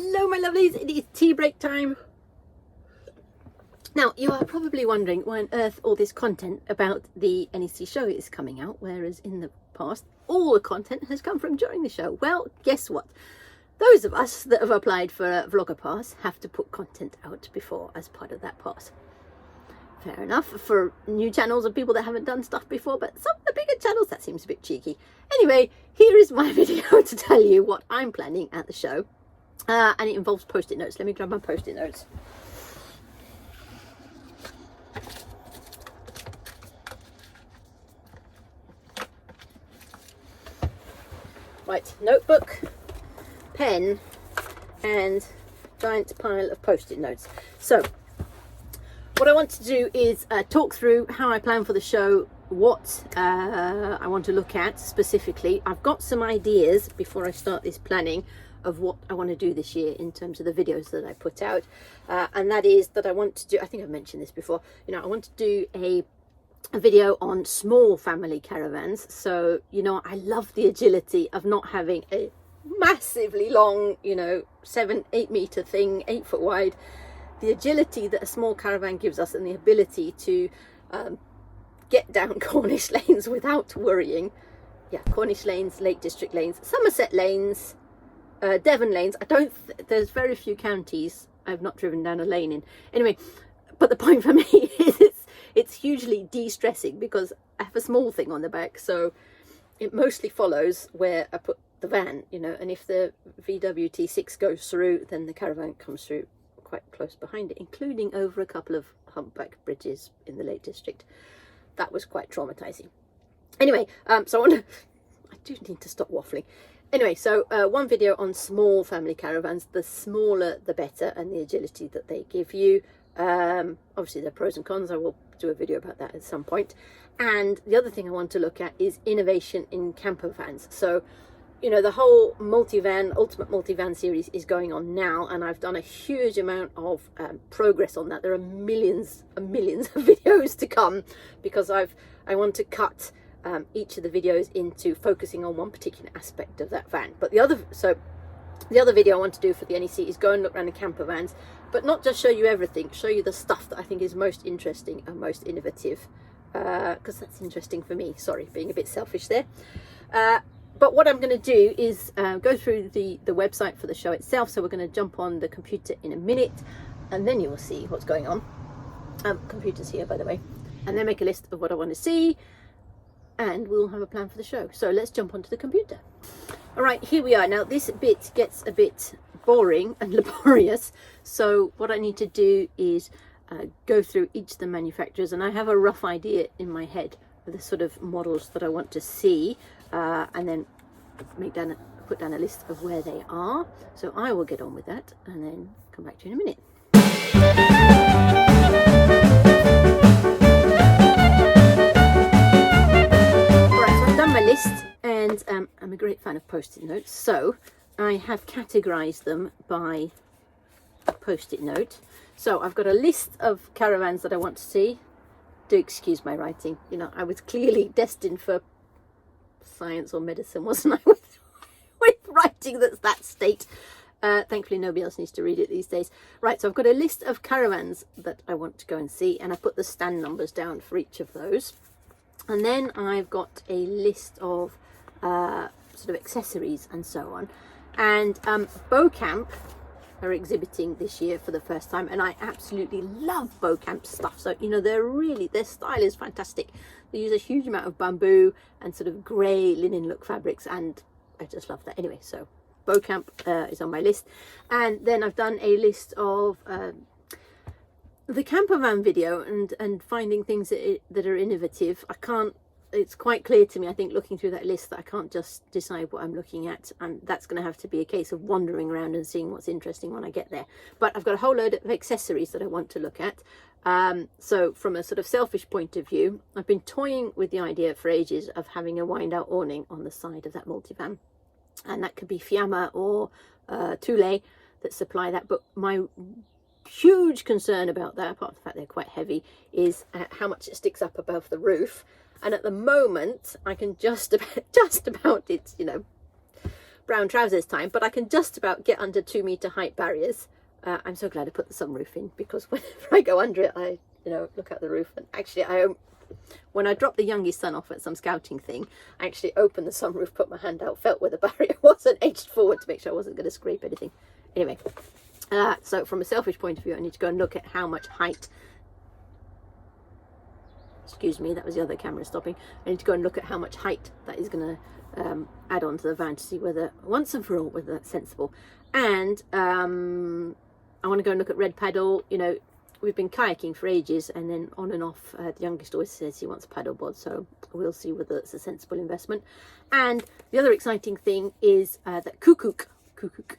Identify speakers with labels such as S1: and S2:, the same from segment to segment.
S1: Hello my lovelies, it is tea break time. Now you are probably wondering why on earth all this content about the NEC show is coming out, whereas in the past all the content has come from during the show. Well, guess what? Those of us that have applied for a vlogger pass have to put content out before as part of that pass. Fair enough for new channels and people that haven't done stuff before, but some of the bigger channels, that seems a bit cheeky. Anyway, here is my video to tell you what I'm planning at the show. And it involves post-it notes. Let me grab my post-it notes. Right, notebook, pen, and giant pile of post-it notes. So, what I want to do is talk through how I plan for the show, what I want to look at specifically. I've got some ideas before I start this planning of what I want to do this year in terms of the videos that I put out, and that is that I want to do, I think I've mentioned this before, you know, I want to do a video on small family caravans. So, you know, I love the agility of not having a massively long, you know, 7-8 meter thing, 8 foot wide. The agility that a small caravan gives us and the ability to get down Cornish lanes without worrying. Yeah, Cornish lanes, Lake District lanes, Somerset lanes, Devon lanes. There's very few counties I've not driven down a lane in. Anyway, but the point for me is it's hugely de-stressing because I have a small thing on the back, so it mostly follows where I put the van, you know, and if the VW T6 goes through, then the caravan comes through quite close behind it, including over a couple of humpback bridges in the Lake District. That was quite traumatizing. Anyway, so I do need to stop waffling. Anyway, so one video on small family caravans. The smaller the better, and the agility that they give you. Obviously there are pros and cons. I will do a video about that at some point. And the other thing I want to look at is innovation in camper vans. So, you know, the whole ultimate multivan series is going on now, and I've done a huge amount of progress on that. There are millions and millions of videos to come because I want to cut each of the videos into focusing on one particular aspect of that van. But the other video I want to do for the NEC is go and look around the camper vans, but not just show you everything, show you the stuff that I think is most interesting and most innovative, because that's interesting for me. Sorry, being a bit selfish there. But what I'm going to do is go through the website for the show itself. So we're going to jump on the computer in a minute, and then you will see what's going on. Computer's here, by the way. And then make a list of what I want to see, and we'll have a plan for the show. So let's jump onto the computer. All right, here we are. Now this bit gets a bit boring and laborious. So what I need to do is go through each of the manufacturers, and I have a rough idea in my head of the sort of models that I want to see. And then put down a list of where they are. So I will get on with that and then come back to you in a minute. Alright, so I've done my list, and I'm a great fan of post-it notes. So I have categorized them by post-it note. So I've got a list of caravans that I want to see. Do excuse my writing. You know, I was clearly destined for science or medicine, wasn't I, with writing that's that state. Thankfully nobody else needs to read it these days. Right, so I've got a list of caravans that I want to go and see, and I put the stand numbers down for each of those. And then I've got a list of sort of accessories and so on. And Bocamp are exhibiting this year for the first time, and I absolutely love Bocamp stuff. So, you know, their style is fantastic. They use a huge amount of bamboo and sort of grey linen look fabrics, and I just love that. Anyway, so Bocamp is on my list. And then I've done a list of the camper van video and finding things that are innovative. It's quite clear to me, I think, looking through that list, that I can't just decide what I'm looking at, and that's going to have to be a case of wandering around and seeing what's interesting when I get there. But I've got a whole load of accessories that I want to look at. So from a sort of selfish point of view, I've been toying with the idea for ages of having a wind out awning on the side of that multivan, and that could be Fiamma or Thule that supply that. But my huge concern about that, apart from the fact they're quite heavy, is how much it sticks up above the roof. And at the moment I can just about, it's, you know, brown trousers time, but I can just about get under 2 meter height barriers. I'm so glad I put the sunroof in, because whenever I go under it, I look out the roof. And actually, when I dropped the youngest son off at some scouting thing, I actually opened the sunroof, put my hand out, felt where the barrier was, and edged forward to make sure I wasn't going to scrape anything. Anyway, so from a selfish point of view, I need to go and look at how much height. Excuse me, that was the other camera stopping. I need to go and look at how much height that is going to add on to the van, to see whether, once and for all, whether that's sensible. And I want to go and look at red paddle. We've been kayaking for ages, and then on and off, the youngest always says he wants a paddle board, so we'll see whether it's a sensible investment. And the other exciting thing is that Kukuk,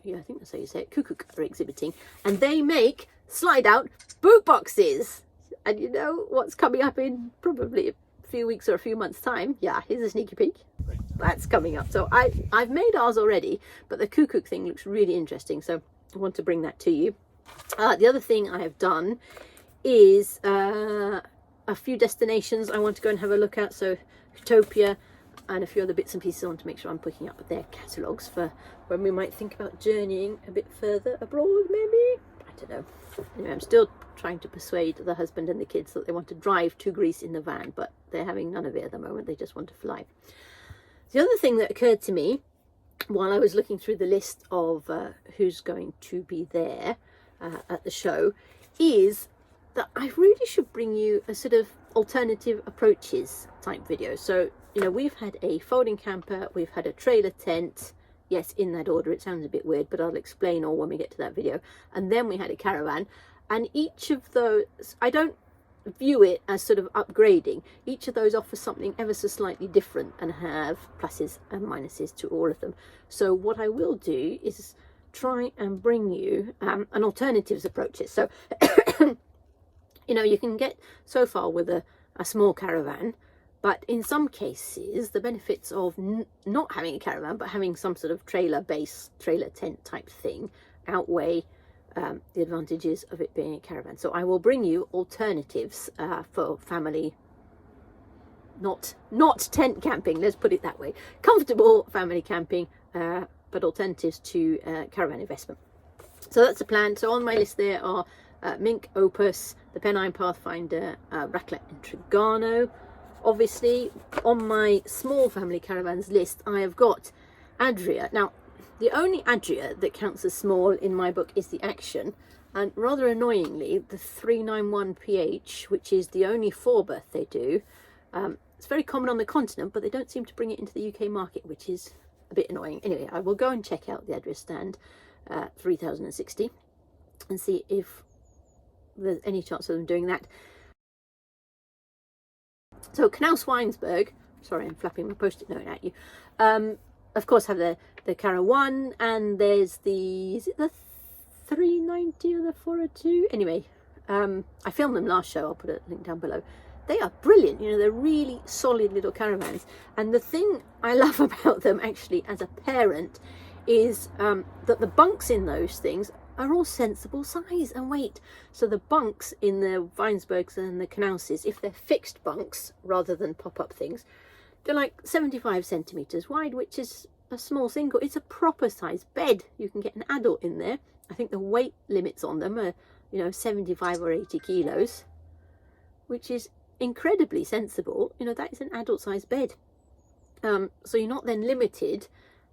S1: yeah, I think that's how you say it, Kukuk are exhibiting, and they make slide out boot boxes. And you know what's coming up in probably a few weeks or a few months time? Yeah, here's a sneaky peek. That's coming up. So I've made ours already, but the Kukuk thing looks really interesting, so I want to bring that to you. The other thing I have done is a few destinations I want to go and have a look at. So Utopia and a few other bits and pieces. I want to make sure I'm picking up their catalogues for when we might think about journeying a bit further abroad, maybe. I don't know. Anyway, I'm still trying to persuade the husband and the kids that they want to drive to Greece in the van, but they're having none of it at the moment. They just want to fly. The other thing that occurred to me while I was looking through the list of who's going to be there at the show is that I really should bring you a sort of alternative approaches type video. So, we've had a folding camper, we've had a trailer tent. Yes, in that order. It sounds a bit weird, but I'll explain all when we get to that video. And then we had a caravan. And each of those, I don't view it as sort of upgrading. Each of those offers something ever so slightly different and have pluses and minuses to all of them. So what I will do is try and bring you an alternatives approaches. So, you can get so far with a small caravan, but in some cases, the benefits of not having a caravan, but having some sort of trailer tent type thing outweigh the advantages of it being a caravan. So I will bring you alternatives for family, not tent camping, let's put it that way. Comfortable family camping, but alternatives to caravan investment. So that's the plan. So on my list there are Mink, Opus, the Pennine Pathfinder, Raclette and Trigano. Obviously, on my small family caravans list, I have got Adria. Now, the only Adria that counts as small in my book is the Action, and rather annoyingly, the 391PH, which is the only 4-berth they do, it's very common on the continent, but they don't seem to bring it into the UK market, which is a bit annoying. Anyway, I will go and check out the Adria stand 3060 and see if there's any chance of them doing that. So Canal Swinesburg, sorry, I'm flapping my post-it note at you, of course have the Caravan, and there's is it the 390 or the 402? Anyway, I filmed them last show, I'll put a link down below. They are brilliant, they're really solid little caravans. And the thing I love about them actually as a parent is that the bunks in those things are all sensible size and weight. So the bunks in the Weinsbergs and the Canauses, if they're fixed bunks rather than pop-up things, they're like 75 centimeters wide, which is a small single. It's a proper size bed. You can get an adult in there. I think the weight limits on them are 75 or 80 kilos, which is incredibly sensible. That is an adult size bed. So you're not then limited,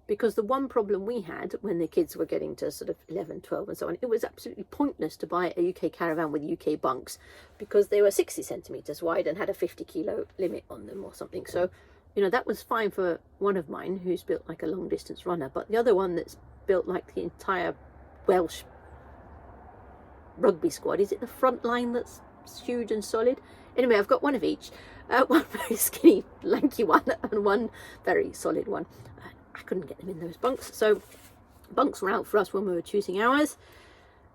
S1: because the one problem we had when the kids were getting to sort of 11, 12 and so on, it was absolutely pointless to buy a UK caravan with UK bunks because they were 60 centimetres wide and had a 50 kilo limit on them or something. So, that was fine for one of mine who's built like a long distance runner, but the other one that's built like the entire Welsh rugby squad, is it the front line that's huge and solid? Anyway, I've got one of each, one very skinny lanky one and one very solid one. I couldn't get them in those bunks, so bunks were out for us when we were choosing ours.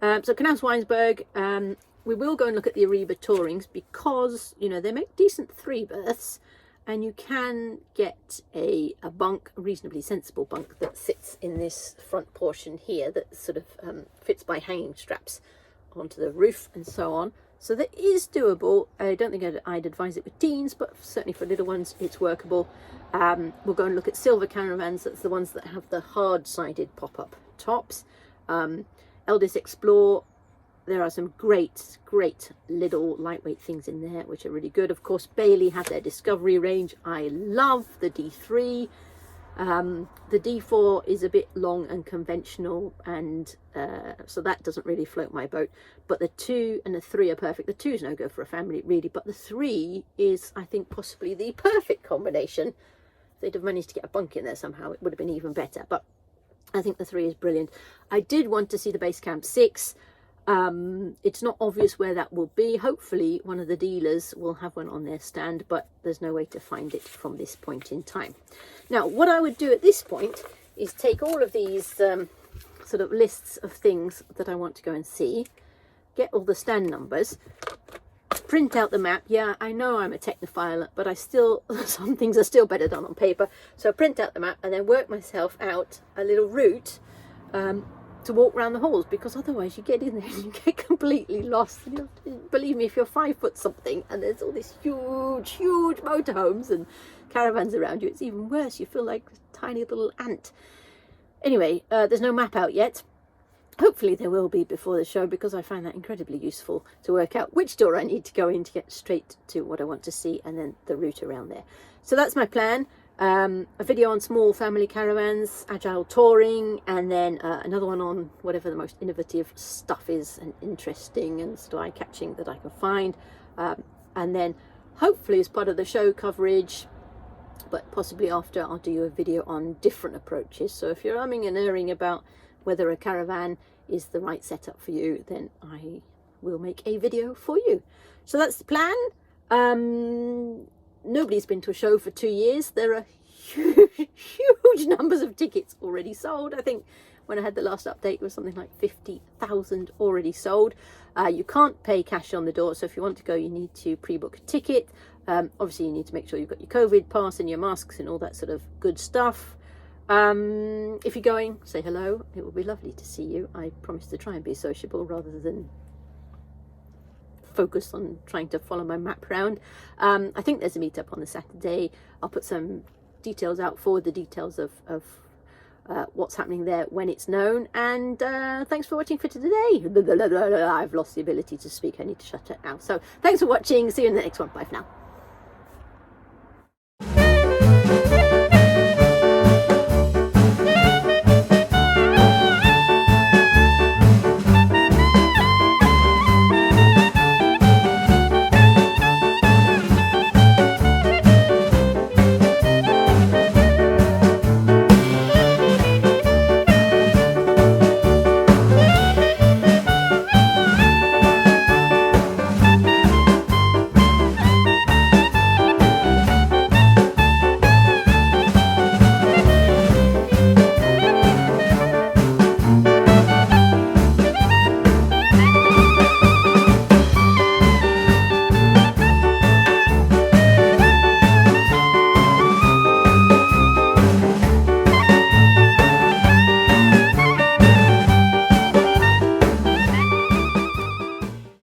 S1: So Canal Swinesburg, we will go and look at the Ariba Tourings because they make decent 3-berths, and you can get a bunk, a reasonably sensible bunk that sits in this front portion here that sort of fits by hanging straps onto the roof and so on. So that is doable. I don't think I'd advise it with teens, but certainly for little ones, it's workable. We'll go and look at silver caravans. That's the ones that have the hard-sided pop-up tops. Eldest Explore. There are some great little lightweight things in there, which are really good. Of course, Bailey have their Discovery range. I love the D3. The D4 is a bit long and conventional, and so that doesn't really float my boat. But the 2 and the 3 are perfect. The 2 is no go for a family, really, but the 3 is, I think, possibly the perfect combination. If they'd have managed to get a bunk in there somehow, it would have been even better. But I think the 3 is brilliant. I did want to see the Base Camp 6. It's not obvious where that will be. Hopefully one of the dealers will have one on their stand, but there's no way to find it from this point in time. Now, what I would do at this point is take all of these sort of lists of things that I want to go and see, get all the stand numbers, print out the map. Yeah, I know I'm a technophile, but I still, some things are still better done on paper. So print out the map and then work myself out a little route to walk around the halls, because otherwise you get in there and you get completely lost. You know, believe me, if you're 5 foot something and there's all these huge motorhomes and caravans around you, it's even worse. You feel like a tiny little ant. Anyway, there's no map out yet. Hopefully there will be before the show, because I find that incredibly useful to work out which door I need to go in to get straight to what I want to see, and then the route around there. So that's my plan. A video on small family caravans, agile touring, and then another one on whatever the most innovative stuff is and interesting and eye-catching that I can find. And then hopefully as part of the show coverage, but possibly after, I'll do a video on different approaches. So if you're umming and erring about whether a caravan is the right setup for you, then I will make a video for you. So that's the plan. Nobody's been to a show for 2 years. There are huge numbers of tickets already sold. I think when I had the last update, it was something like 50,000 already sold. You can't pay cash on the door, so if you want to go, you need to pre-book a ticket. Obviously, you need to make sure you've got your COVID pass and your masks and all that sort of good stuff. If you're going, say hello. It will be lovely to see you. I promise to try and be sociable rather than focus on trying to follow my map round. I think there's a meetup on the Saturday. I'll put some details out for the details of what's happening there when it's known. And thanks for watching for today. I've lost the ability to speak. I need to shut it now. So thanks for watching. See you in the next one. Bye for now.